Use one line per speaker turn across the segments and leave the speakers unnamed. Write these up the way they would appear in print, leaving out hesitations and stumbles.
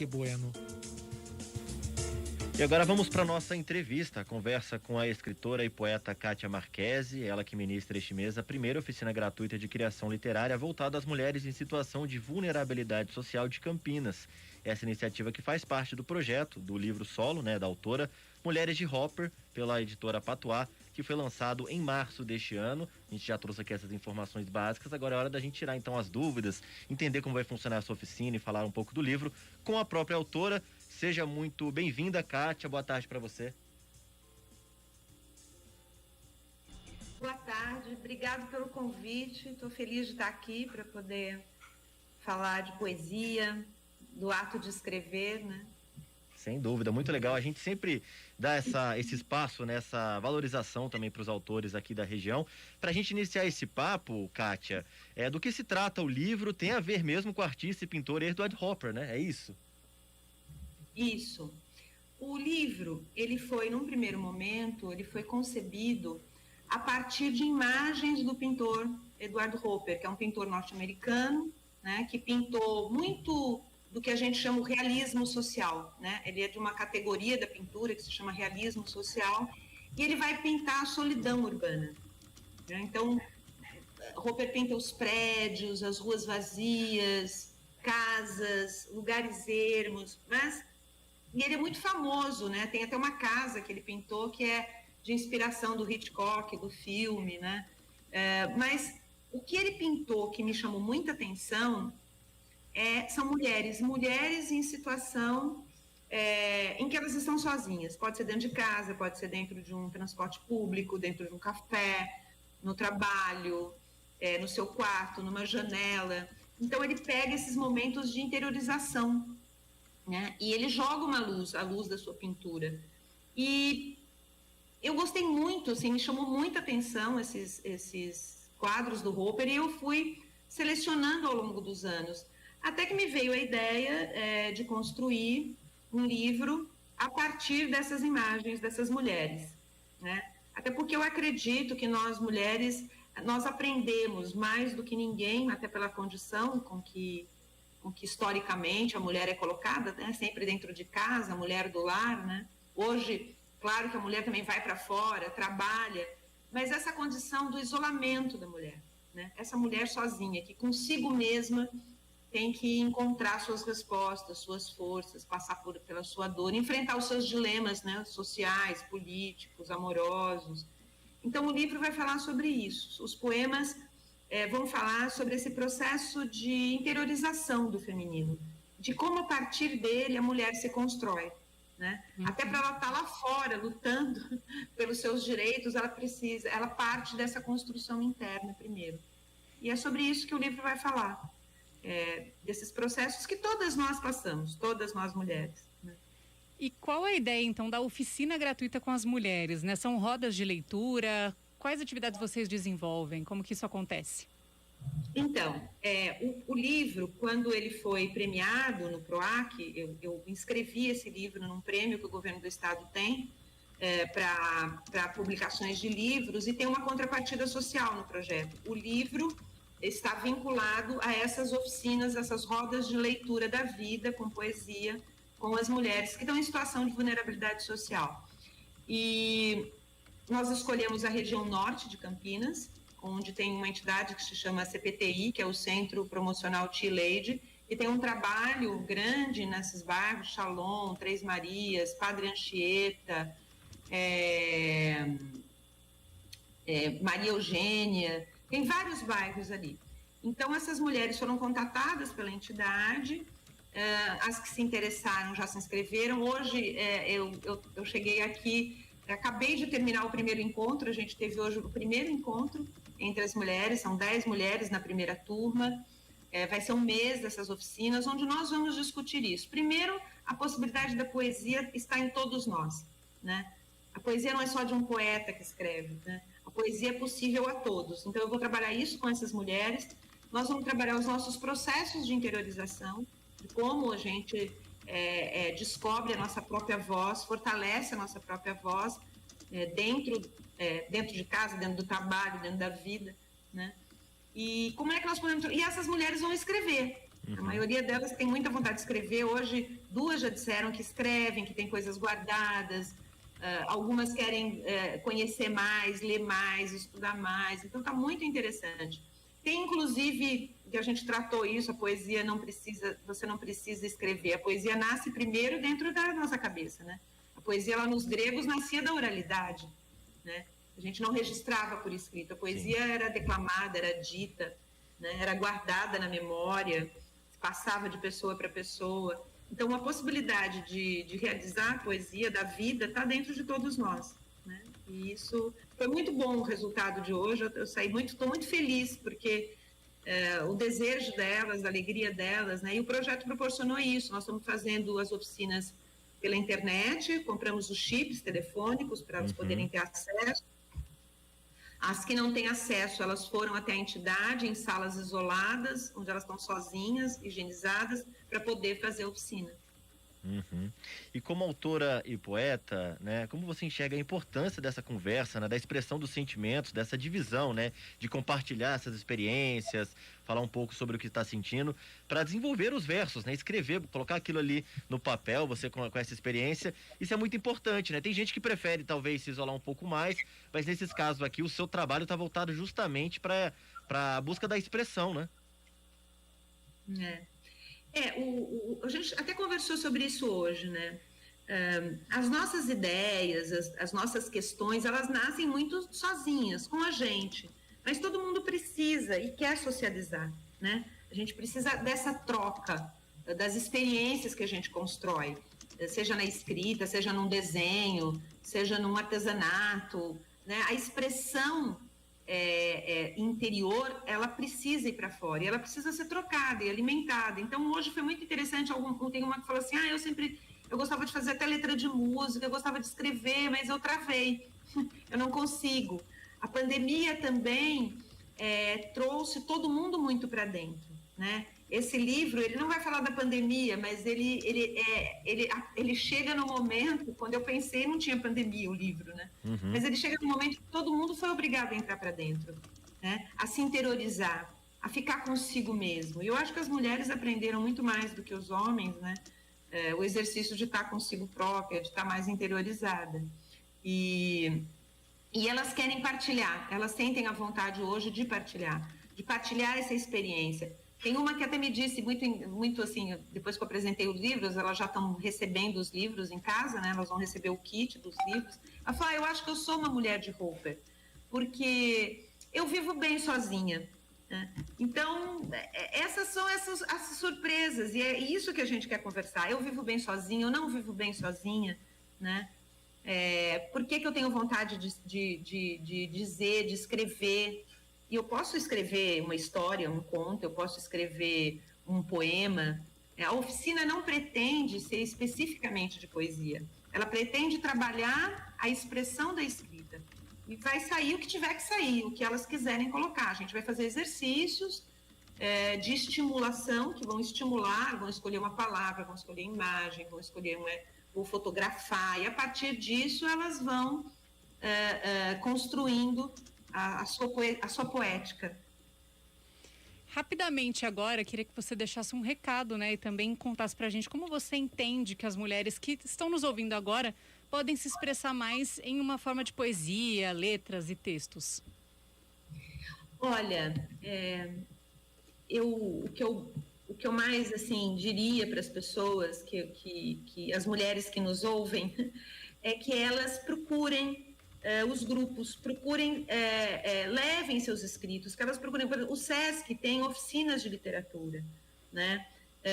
que bueno.
E agora vamos para nossa entrevista, a conversa com a escritora e poeta Kátia Marchese, ela que ministra este mês a primeira oficina gratuita de criação literária voltada às mulheres em situação de vulnerabilidade social de Campinas. Essa iniciativa que faz parte do projeto do livro solo, da autora Mulheres de Hopper, pela editora Patois, que foi lançado em março deste ano. A gente já trouxe aqui essas informações básicas, agora é hora da gente tirar então as dúvidas, entender como vai funcionar essa oficina e falar um pouco do livro com a própria autora. Seja muito bem-vinda, Kátia. Boa tarde para você.
Boa tarde, obrigado pelo convite. Estou feliz de estar aqui para poder falar de poesia, do ato de escrever,
Sem dúvida, muito legal. A gente sempre dá esse espaço, essa valorização também para os autores aqui da região. Para a gente iniciar esse papo, Kátia, do que se trata o livro? Tem a ver mesmo com o artista e pintor Edward Hopper, né? É isso?
Isso. O livro, ele foi, num primeiro momento, ele foi concebido a partir de imagens do pintor Edward Hopper, que é um pintor norte-americano, que pintou muito do que a gente chama o realismo social, Ele é de uma categoria da pintura que se chama realismo social, e ele vai pintar a solidão urbana, Então, Hopper pinta os prédios, as ruas vazias, casas, lugares ermos, e ele é muito famoso, Tem até uma casa que ele pintou que é de inspiração do Hitchcock, do filme, Mas o que ele pintou que me chamou muita atenção são mulheres em situação em que elas estão sozinhas. Pode ser dentro de casa, pode ser dentro de um transporte público, dentro de um café, no trabalho, no seu quarto, numa janela. Então ele pega esses momentos de interiorização, e ele joga a luz da sua pintura. E eu gostei muito, me chamou muita atenção esses quadros do Hopper, e eu fui selecionando ao longo dos anos, até que me veio a ideia de construir um livro a partir dessas imagens dessas mulheres, Até porque eu acredito que nós mulheres, nós aprendemos mais do que ninguém, até pela condição com que historicamente a mulher é colocada, sempre dentro de casa, a mulher do lar, Hoje, claro que a mulher também vai para fora, trabalha, mas essa condição do isolamento da mulher, Essa mulher sozinha, que consigo mesma tem que encontrar suas respostas, suas forças, passar pela sua dor, enfrentar os seus dilemas, sociais, políticos, amorosos. Então o livro vai falar sobre isso. Os poemas vão falar sobre esse processo de interiorização do feminino, de como a partir dele a mulher se constrói, Até para ela estar lá fora lutando pelos seus direitos, ela parte dessa construção interna primeiro. E é sobre isso que o livro vai falar, desses processos que todas nós passamos, todas nós mulheres.
E qual a ideia então da oficina gratuita com as mulheres, São rodas de leitura? Quais atividades vocês desenvolvem? Como que isso acontece?
Então, o livro, quando ele foi premiado no PROAC, eu inscrevi esse livro num prêmio que o governo do estado tem para publicações de livros, e tem uma contrapartida social no projeto. O livro está vinculado a essas oficinas, essas rodas de leitura da vida com poesia, com as mulheres que estão em situação de vulnerabilidade social. E nós escolhemos a região norte de Campinas, onde tem uma entidade que se chama CPTI, que é o Centro Promocional Tea Lady, e tem um trabalho grande nesses bairros, Shalom, Três Marias, Padre Anchieta, Maria Eugênia, tem vários bairros ali. Então essas mulheres foram contatadas pela entidade, as que se interessaram já se inscreveram. Hoje eu cheguei aqui, acabei de terminar o primeiro encontro, a gente teve hoje o primeiro encontro entre as mulheres, são 10 mulheres na primeira turma, vai ser um mês dessas oficinas, onde nós vamos discutir isso. Primeiro, a possibilidade da poesia está em todos nós, A poesia não é só de um poeta que escreve, A poesia é possível a todos. Então eu vou trabalhar isso com essas mulheres, nós vamos trabalhar os nossos processos de interiorização, de como a gente descobre a nossa própria voz, fortalece a nossa própria voz, dentro de casa, dentro do trabalho, dentro da vida, E como é que nós podemos... E essas mulheres vão escrever, A maioria delas tem muita vontade de escrever. Hoje, 2 já disseram que escrevem, que tem coisas guardadas. Algumas querem conhecer mais, ler mais, estudar mais. Então, está muito interessante. Tem, inclusive, que a gente tratou isso, a poesia não precisa, você não precisa escrever. A poesia nasce primeiro dentro da nossa cabeça, né? A poesia, lá nos gregos, nascia da oralidade, né? A gente não registrava por escrito. A poesia era declamada, era dita, né? Era guardada na memória, passava de pessoa para pessoa. Então, a possibilidade de realizar a poesia da vida está dentro de todos nós, né? E isso foi muito bom o resultado de hoje. Eu estou muito feliz, porque o desejo delas, a alegria delas, né? E o projeto proporcionou isso. Nós estamos fazendo as oficinas pela internet, compramos os chips telefônicos para elas poderem ter acesso. As que não têm acesso, elas foram até a entidade em salas isoladas, onde elas estão sozinhas, higienizadas, para poder fazer a oficina.
E como autora e poeta, né, como você enxerga a importância dessa conversa, né, da expressão dos sentimentos, dessa divisão, né, de compartilhar essas experiências, falar um pouco sobre o que está sentindo, para desenvolver os versos, né, escrever, colocar aquilo ali no papel, você com essa experiência, isso é muito importante, né? Tem gente que prefere talvez se isolar um pouco mais, mas nesses casos aqui o seu trabalho está voltado justamente para a busca da expressão, né?
A gente até conversou sobre isso hoje, né? As nossas ideias, as nossas questões, elas nascem muito sozinhas, com a gente. Mas todo mundo precisa e quer socializar, né? A gente precisa dessa troca, das experiências que a gente constrói, seja na escrita, seja num desenho, seja num artesanato, né? A expressão interior, ela precisa ir para fora, e ela precisa ser trocada e alimentada. Então, hoje foi muito interessante, tem uma que falou assim, eu gostava de fazer até letra de música, eu gostava de escrever, mas eu travei, eu não consigo. A pandemia também trouxe todo mundo muito para dentro, né? Esse livro, ele não vai falar da pandemia, mas ele chega no momento, quando eu pensei, não tinha pandemia o livro, né? Mas ele chega no momento que todo mundo foi obrigado a entrar para dentro, né? A se interiorizar, a ficar consigo mesmo. E eu acho que as mulheres aprenderam muito mais do que os homens, né? O exercício de estar consigo própria, de estar mais interiorizada. E elas querem partilhar, elas sentem a vontade hoje de partilhar essa experiência. Tem uma que até me disse muito assim, depois que eu apresentei os livros, elas já estão recebendo os livros em casa, né? Elas vão receber o kit dos livros. Ela falou, eu acho que eu sou uma mulher de Hopper, porque eu vivo bem sozinha, né? Então, essas são essas surpresas, e é isso que a gente quer conversar. Eu vivo bem sozinha, eu não vivo bem sozinha, né? Por que eu tenho vontade de dizer, de escrever? E eu posso escrever uma história, um conto, eu posso escrever um poema. A oficina não pretende ser especificamente de poesia. Ela pretende trabalhar a expressão da escrita. E vai sair o que tiver que sair, o que elas quiserem colocar. A gente vai fazer exercícios de estimulação, que vão estimular, vão escolher uma palavra, vão escolher imagem, vão fotografar. E a partir disso elas vão construindo a sua poética.
Rapidamente agora, queria que você deixasse um recado, né? E também contasse pra gente como você entende que as mulheres que estão nos ouvindo agora podem se expressar mais em uma forma de poesia, letras e textos.
Olha, o que eu mais assim diria para as pessoas, que as mulheres que nos ouvem, é que elas procurem os grupos, levem seus escritos, que elas procurem. O SESC tem oficinas de literatura, né?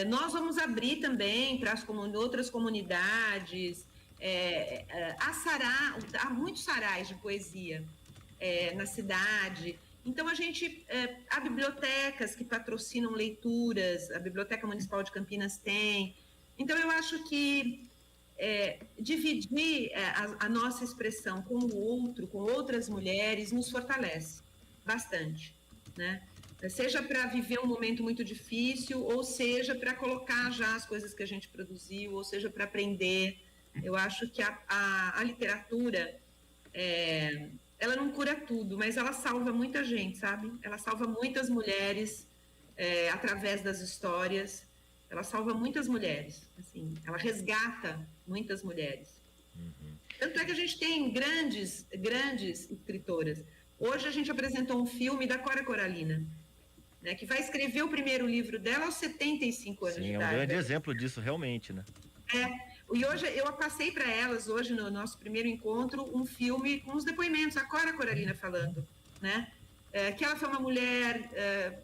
Nós vamos abrir também para outras comunidades, há muitos sarais de poesia na cidade. Então, há bibliotecas que patrocinam leituras, a Biblioteca Municipal de Campinas tem. Então, eu acho que dividir a nossa expressão com o outro, com outras mulheres, nos fortalece bastante, né? Seja para viver um momento muito difícil, ou seja para colocar já as coisas que a gente produziu, ou seja para aprender. Eu acho que a literatura, ela não cura tudo, mas ela salva muita gente, sabe? Ela salva muitas mulheres através das histórias. Ela salva muitas mulheres, assim, ela resgata muitas mulheres. Tanto é que a gente tem grandes escritoras. Hoje a gente apresentou um filme da Cora Coralina, né, que vai escrever o primeiro livro dela aos 75 anos de idade.
Sim, é um grande exemplo disso, realmente, né?
E hoje eu passei para elas, hoje no nosso primeiro encontro, um filme com os depoimentos, a Cora Coralina falando, né? Que ela foi uma mulher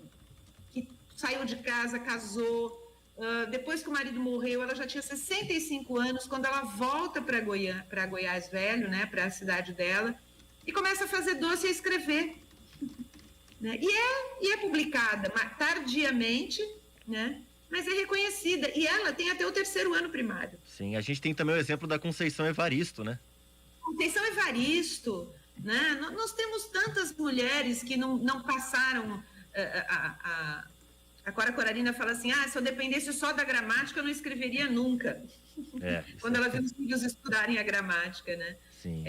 que saiu de casa, casou, depois que o marido morreu, ela já tinha 65 anos, quando ela volta para Goiás Velho, né, para a cidade dela, e começa a fazer doce e a escrever. Né? E é publicada tardiamente, né? Mas é reconhecida. E ela tem até o 3º ano primário.
Sim, a gente tem também o exemplo da Conceição Evaristo, né?
Conceição Evaristo, né? Nós temos tantas mulheres que não passaram... A Cora Coralina fala assim, se eu dependesse só da gramática, eu não escreveria nunca. Quando ela viu os filhos estudarem a gramática, né?
Sim,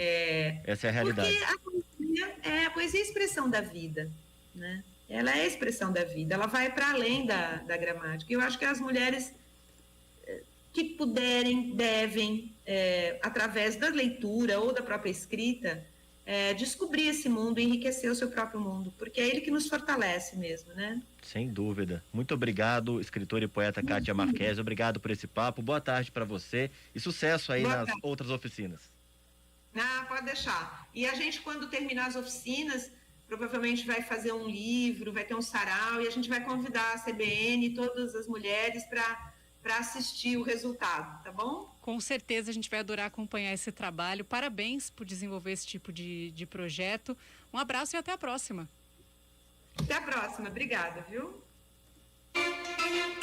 essa é a realidade.
Porque a poesia é a expressão da vida, né? Ela é a expressão da vida, ela vai para além da gramática. Eu acho que as mulheres que puderem, devem, através da leitura ou da própria escrita, descobrir esse mundo, enriquecer o seu próprio mundo, porque é ele que nos fortalece mesmo, né?
Sem dúvida. Muito obrigado, escritora e poeta Kátia Marquese. Obrigado por esse papo. Boa tarde para você e sucesso aí nas outras oficinas.
Pode deixar. E a gente, quando terminar as oficinas, provavelmente vai fazer um livro, vai ter um sarau e a gente vai convidar a CBN e todas as mulheres para assistir o resultado, tá bom?
Com certeza a gente vai adorar acompanhar esse trabalho. Parabéns por desenvolver esse tipo de projeto. Um abraço e até a próxima.
Até a próxima. Obrigada, viu?